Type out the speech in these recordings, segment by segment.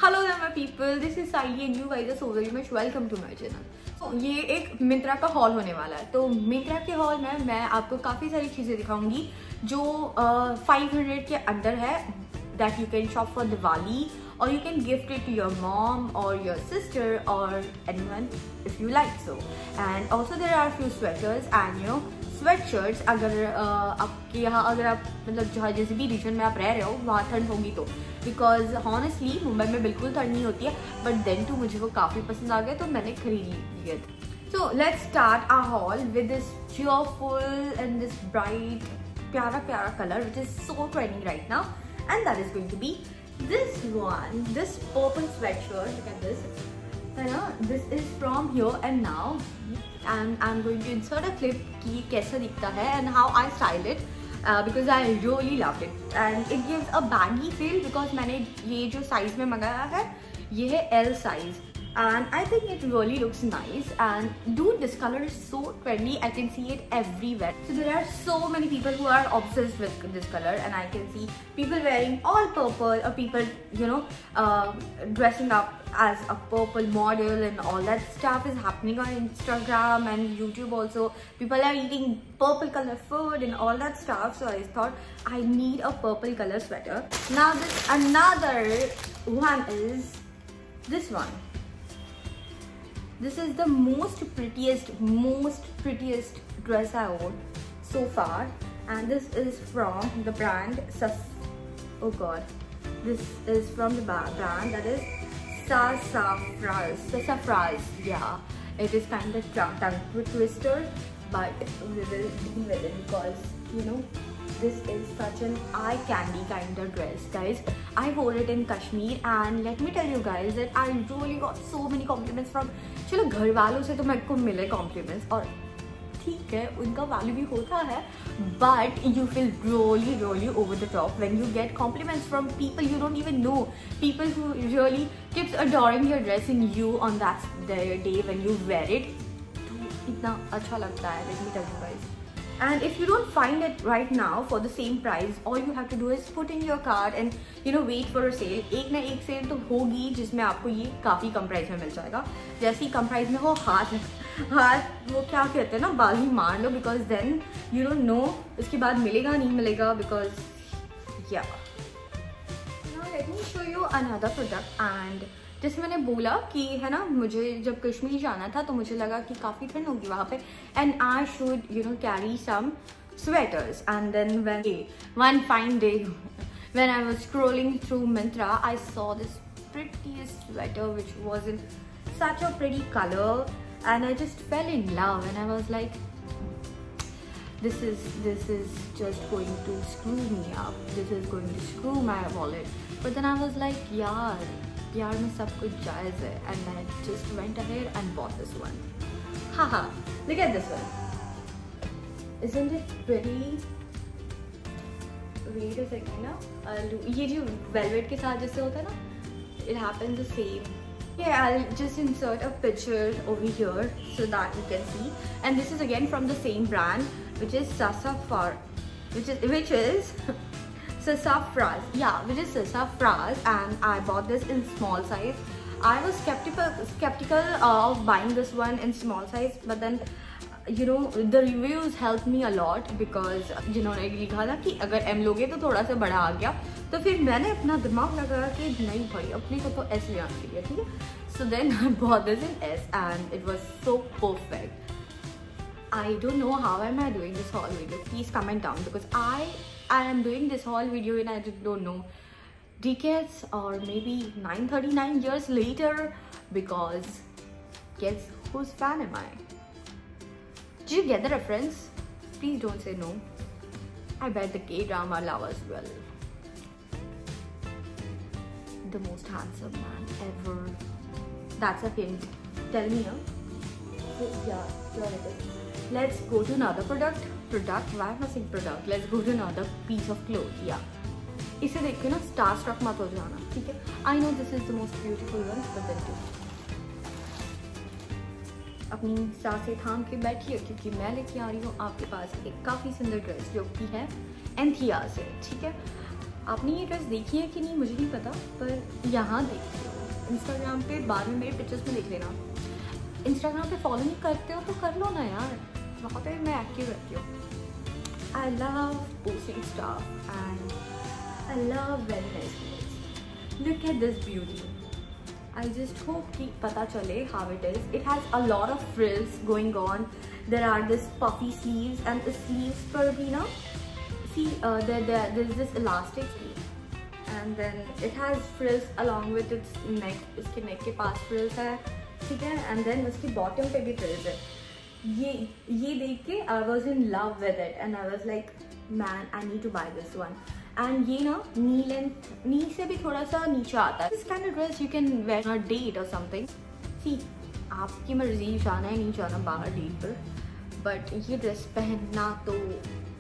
Hello my people, this is Saili and you guys are so very much welcome to my channel. ये एक मिंत्रा का hall होने वाला है। तो मिंत्रा के हॉल में मैं आपको काफ़ी सारी चीज़ें दिखाऊंगी जो 500 के अंदर है, that you can shop for Diwali or you can gift it to your mom or your sister or anyone if you like so. And also there are a few sweaters and you know sweatshirts। अगर आपके यहाँ अगर आप मतलब जहाँ जिस भी reason में आप रह रहे हो वहाँ ठंड होगी तो, बिकॉज हॉनेस्टली मुंबई में बिल्कुल ठंड नहीं होती है, बट देन टू मुझे वो काफ़ी पसंद आ गए तो मैंने खरीद लिए थे। So let's start our haul with this cheerful and this bright प्यारा प्यारा colour which is so trending right now, and that is going to be this one, this purple sweatshirt. Look at this, this is from Here and Now, and I'm going to insert a clip कि कैसा दिखता है and how I style it because I really loved it and it gives a baggy feel because मैंने ये जो size में मंगाया है ये है L size and I think it really looks nice. And dude, this color is so trendy, I can see it everywhere. So there are so many people who are obsessed with this color and I can see people wearing all purple or people you know dressing up as a purple model and all that stuff is happening on Instagram and YouTube also. People are eating purple color food and all that stuff, so I thought I need a purple color sweater. Now this another one is this one. This is the most prettiest dress I own so far, and this is from the brand oh god, this is from the brand that is Sassafras. Yeah, it is kind of tongue twister, but we will deal with it because you know this is such an eye candy kind of dress, guys. I wore it in Kashmir and let me tell you guys that I really got so many compliments from, चलो घर वालों से तो मेरे को मिले compliments और ठीक है उनका वैल्यू भी होता है, but you feel really over the top when you get compliments from people you don't even know, people who really keeps adoring your dress in you on that day when you wear it. तो इतना अच्छा लगता है, let me tell you guys. And if you don't find it right now for the same price, all you have to do is put in your cart and you know wait for a sale. एक ना एक cell तो होगी जिसमें आपको ये काफ़ी कम price में मिल जाएगा। जैसे ही कम प्राइस में हो हाथ वो क्या कहते हैं ना, बाल ही मार लो, because then you don't know उसके बाद मिलेगा नहीं मिलेगा, because yeah let me show you another product. And जैसे मैंने बोला कि है ना, मुझे जब कश्मीर जाना था तो मुझे लगा कि काफ़ी ठंड होगी वहाँ पे and I should you know carry some sweaters. And then one fine day when I was scrolling through Myntra, I saw this prettiest sweater which was in such a pretty color and I just fell in love and I was like, this is just going to screw me up, this is going to screw my wallet. But then I was like, यार में सब कुछ जायज़ है, and I just went ahead and bought this one. Haha, look at this one. Isn't it pretty? Wait a second ना, ये जो velvet के साथ जैसे होता है ना, it happens the same. Yeah, I'll just insert a picture over here so that you can see. And this is again from the same brand, which is Sassafras, which is Sassafras. Yeah, which is Sassafras, and I bought this in small size. I was skeptical of buying this one in small size, but then you know the reviews helped me a lot because जिन्होंने लिखा था कि अगर M लोगे तो थोड़ा सा बड़ा आ गया, तो फिर मैंने अपना दिमाग लगाया कि नहीं भाई अपने को तो S ले आना चाहिए, ठीक है। So then I bought this in S and it was so perfect. I don't know how am I doing this haul video, please comment down, because I am doing this haul video and I just don't know, decades or maybe 939 years later, because guess whose fan am I? Did you get the reference? Please don't say no. I bet the K-drama lovers will. The most handsome man ever. That's a hint. Tell me, huh? So, yeah, here it is. Let's go to another product. Why am I saying product? Let's go to another piece of clothes. Yeah. इसे देख के ना star struck मत हो जाना, ठीक है? I know this is the most beautiful one, but then too. अपनी सांसें थाम के बैठिए क्योंकि मैं लेके आ रही हूँ आपके पास एक काफ़ी सुंदर ड्रेस जो कि है एंथिया से, ठीक है। आपने ये ड्रेस देखी है कि नहीं मुझे नहीं पता, पर यहाँ देखती हो इंस्टाग्राम पे, बाद में मेरे पिक्चर्स में देख लेना। इंस्टाग्राम पे फॉलो नहीं करते हो तो कर लो ना यार, वहाँ पे मैं एक्टिव रहती हूँ। I love posting stuff and I love very nice clothes. Look at this beauty. I just hope कि पता चले how it is. It has a lot of frills going on. There are this puffy sleeves and the sleeves पर भी ना see there is this elastic sleeve and then it has frills along with its neck. इसके neck के पास frills है, ठीक है, and then उसकी bottom पे भी frills है। ये देख के I was in love with it and I was like man I need to buy this one। and ये ना knee length, knee से भी थोड़ा सा नीचे आता है। This kind of dress you can wear on a date or something। see आपकी मर्जी जाना है नहीं जाना बाहर डेट पर, बट ये ड्रेस पहनना तो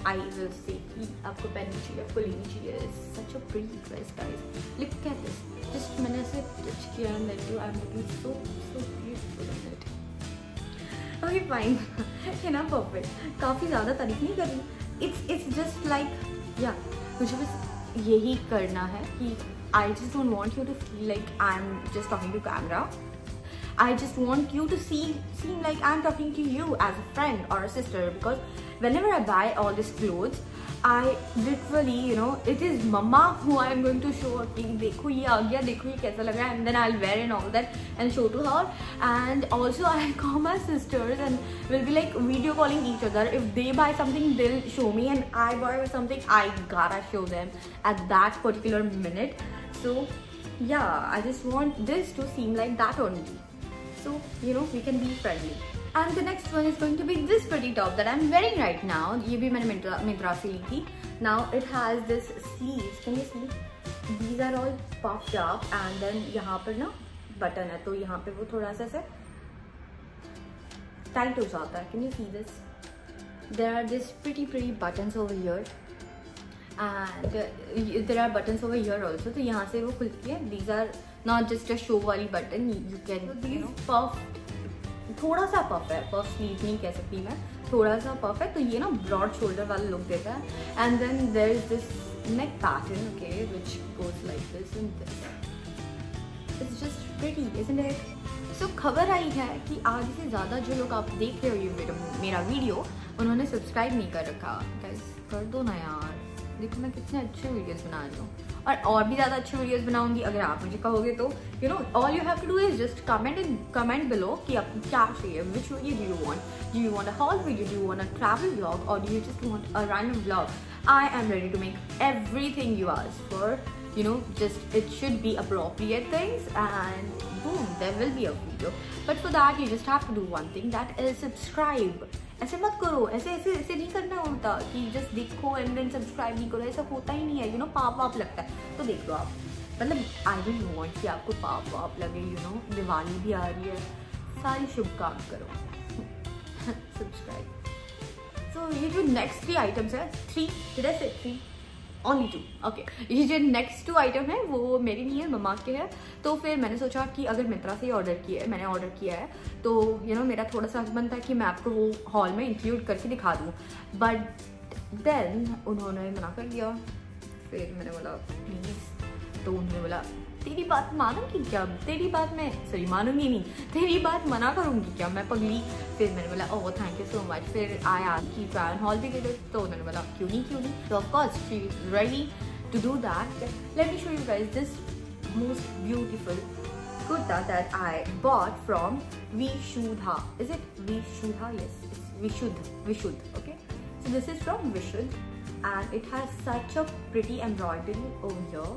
आई विल से कि आपको पहननी चाहिए, आपको लेनी चाहिए। Such a pretty dress guys, look at this. Just मैंने ऐसे टच किया and then you I am looking so beautiful in it. Okay fine, है ना परफेक्ट। काफ़ी ज़्यादा तारीफ नहीं कर रही, इट्स जस्ट लाइक या मुझे बस यही करना है कि I just don't want you to feel like I am just talking to camera. I just want you to seem like I'm talking to you as a friend or a sister, because whenever I buy all these clothes, I literally, you know, it is mama who I am going to show कि देखो ये आ गया, देखो ये कैसा लग रहा है, and then I'll wear and all that and show to her. And also I'll call my sisters and we'll be like video calling each other. If they buy something, they'll show me, and I buy something, I gotta show them at that particular minute. So yeah, I just want this to seem like that only. So, you know, we can be friendly. And the next one is going to be this pretty top that I'm wearing right now. ये भी मैंने मिंत्रा से ली थी. Now it has this sleeves. Can you see? These are all puffed up and then यहाँ पर ना button है, तो यहाँ पे वो थोड़ा सा ऐसे टाइट हो जाता है. Can you see this? There are these pretty buttons over here. And there are buttons over here also. तो यहाँ से वो खुलती है. These are not just a show वाली button, you can, you know, puff, थोड़ा सा puff है, puff sleeve नहीं कह सकती मैं, थोड़ा सा puff है, तो ये ना broad shoulder वाला look देता है. And then there is this neck pattern, okay, which goes like this and this. It's just pretty, isn't it? So खबर आई है कि आधे से ज़्यादा जो लोग आप देख रहे हो ये मेरा वीडियो, उन्होंने सब्सक्राइब नहीं कर रखा. गाइस कर दो ना यार, देखो मैं कितने अच्छे वीडियोस बना रही हूँ, और भी ज़्यादा अच्छे वीडियोस बनाऊंगी अगर आप मुझे कहोगे तो. You know, all you have to do is just comment below कि आपको क्या चाहिए, which video do you want. Do you want a haul video, do you want a travel vlog, और do you just want a random vlog. I am ready to make everything you ask for. You know, just it should be appropriate things and boom, there will be a video. But for that you just have to do one thing, that is subscribe. ऐसे मत करो, ऐसे नहीं करना होता कि just देखो and then subscribe नहीं करो, ऐसा होता ही नहीं है. You know, पाप वाप लगता है, तो देख लो आप. मतलब I don't want कि आपको पाप वाप लगे. You know, दिवाली भी आ रही है, सारी शुभ काम करो. Subscribe. So ये जो next 3 items है, 3, did I say 3? Only 2. Okay, ये जो नेक्स्ट 2 आइटम है वो मेरी नहीं है, मम्मा के है. तो फिर मैंने सोचा कि अगर मिंत्रा से मैंने ऑर्डर किया है, तो यू नो मेरा थोड़ा सा मन था कि मैं आपको वो हॉल में इंक्लूड करके दिखा दूँ. बट देन उन्होंने मना कर दिया. फिर मैंने बोला प्लीज़, तो उन्होंने बोला तेरी बात मानूंगी क्या, तेरी बात मैं मानूंगी नहीं, तेरी बात मना करूंगी क्या, मैं पगली. फिर मैंने बोला oh thank you so much. फिर आया कि ट्रायल हॉल भी दे, तो उन्होंने बोला क्यों नहीं. तो of course she is ready to do that. Let me show you guys this most beautiful kurta that I bought from Vishudha. Is it Vishudha? Yes, it's Vishuddh. Okay, so this is from Vishuddh and it has such a pretty embroidery over here.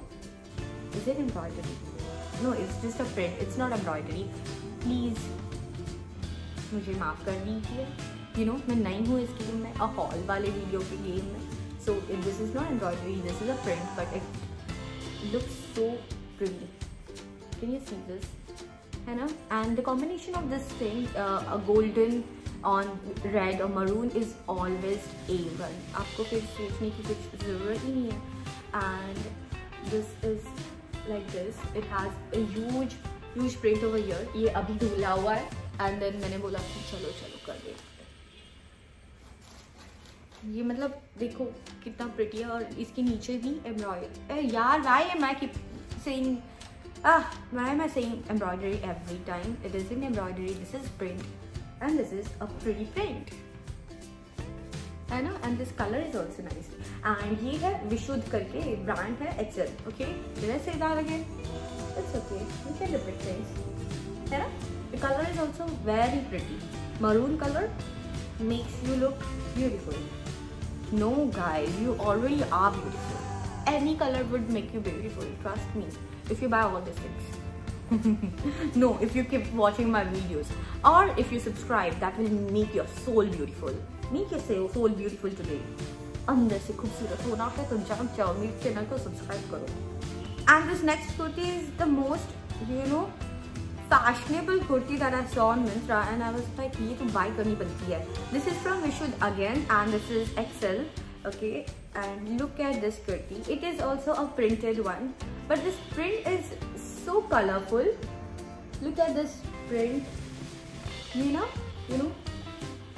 Is it embroidery? No, it's just a print. It's not embroidery. Please, मुझे माफ कर दीजिए. You know, मैं नई हूँ इस game में, hall वाले वीडियो के गेम में. So this is not embroidery. This is a print, but it looks so pretty. Can you see this? है ना? And the combination of this thing, a golden on red or maroon is always A1. आपको फिर सोचने की कुछ ज़रूरत ही नहीं है. And this is like this. It has a huge print over here. ये अभी धुला हुआ है. And then मैंने बोला कि चलो कर देते. ये मतलब देखो कितना प्रिटी है, और इसके नीचे भी एम्ब्रॉयडरी। यार why am I keep saying embroidery every time? It isn't embroidery, this is print, and this is a pretty print, है ना? And this color is also nice. And ये है विशुद्ध करके, ब्रांड है Excel. Okay, did I say that again? It's okay, you can repeat things, है ना? The color is also very pretty. Maroon color makes you look beautiful. No guys, you already are beautiful. Any color would make you beautiful, trust me, if you buy all these things. No, if you keep watching my videos, or if you subscribe, that will make your soul beautiful. Make your soul beautiful today. अंदर से खूबसूरत होना है तो जाओ मेरे channel को subscribe करो. And this next kurti is the most, fashionable kurti that I saw on Myntra, and I was like, ये तो buy करनी बनती है. This is from Vishuddh again, and this is XL. Okay, and look at this kurti. It is also a printed one, but this print is so colorful. Look at this print.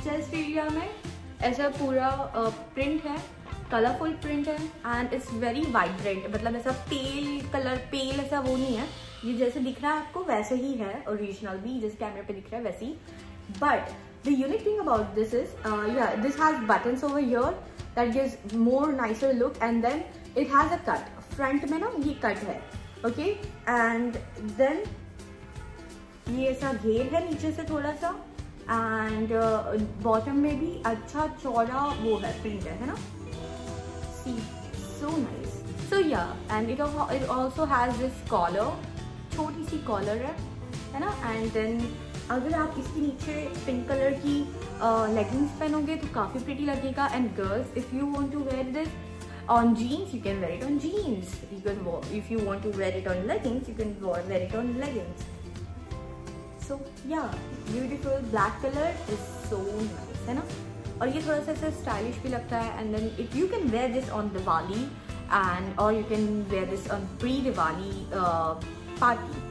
Chest area में ऐसा पूरा print है, colorful print है, and it's very vibrant. मतलब ऐसा pale ऐसा वो नहीं है. ये जैसे दिख रहा है आपको वैसे ही है, ओरिजिनल भी जैसे कैमरे पे दिख रहा है वैसे ही. But the unique thing about this is this has buttons over here that gives more nicer look, and then it has a cut. Front में ना ये कट है, ओके, एंड देन ये ऐसा घेर है नीचे से थोड़ा सा, एंड बॉटम में भी अच्छा चौड़ा वो है प्रिंट है ना. See so nice. So yeah, and it also has this collar, छोटी सी कॉलर है ना. एंड देन अगर आप इसके नीचे पिंक कलर की लेगिंग्स पहनोगे तो काफ़ी प्रिटी लगेगा. And girls, if you want to wear this on jeans, you can wear it on jeans. You can if you want to wear it on leggings, you can wear it on leggings. So yeah, beautiful black color is so nice, है ना. और ये थोड़ा सा stylish भी लगता है. And then if you can wear this on Diwali, and or you can wear this on pre-Diwali party.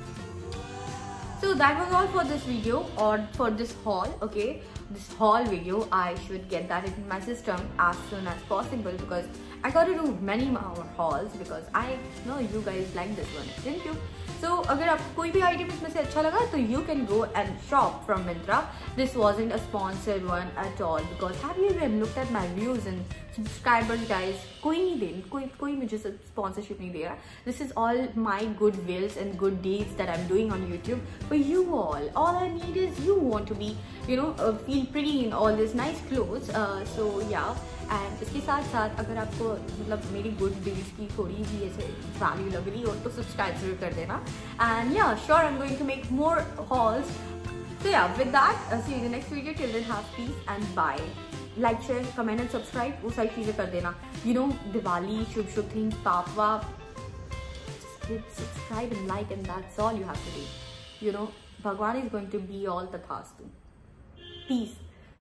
So that was all for this video, or for this haul. Okay, this haul video, I should get that in my system as soon as possible, because I got to do many more hauls, because I know you guys like this one, didn't you? So अगर आपको कोई भी item इसमें से अच्छा लगा तो you can go and shop from Myntra. This wasn't a sponsored one at all, because have you even looked at my views and subscribers guys? कोई नहीं दे, कोई मुझे sponsorship नहीं दे रहा. This is all my good wills and good deeds that I'm doing on YouTube for you all. All I need is you want to be, feel pretty in all these nice clothes. So yeah. And इसके साथ साथ अगर आपको मतलब मेरी good deeds की थोड़ी भी ऐसे वैल्यू लग रही हो तो सब्सक्राइब जरूर कर देना. And yeah sure I am going to make more hauls. So yeah with that see you in the next video. Till then have peace and bye. Like share comment and subscribe, वो सारी चीज़ें कर देना. दिवाली शुभ things पापवा, subscribe and like, and that's all you have to do. भगवान is going to be all तथास्तु. Piece.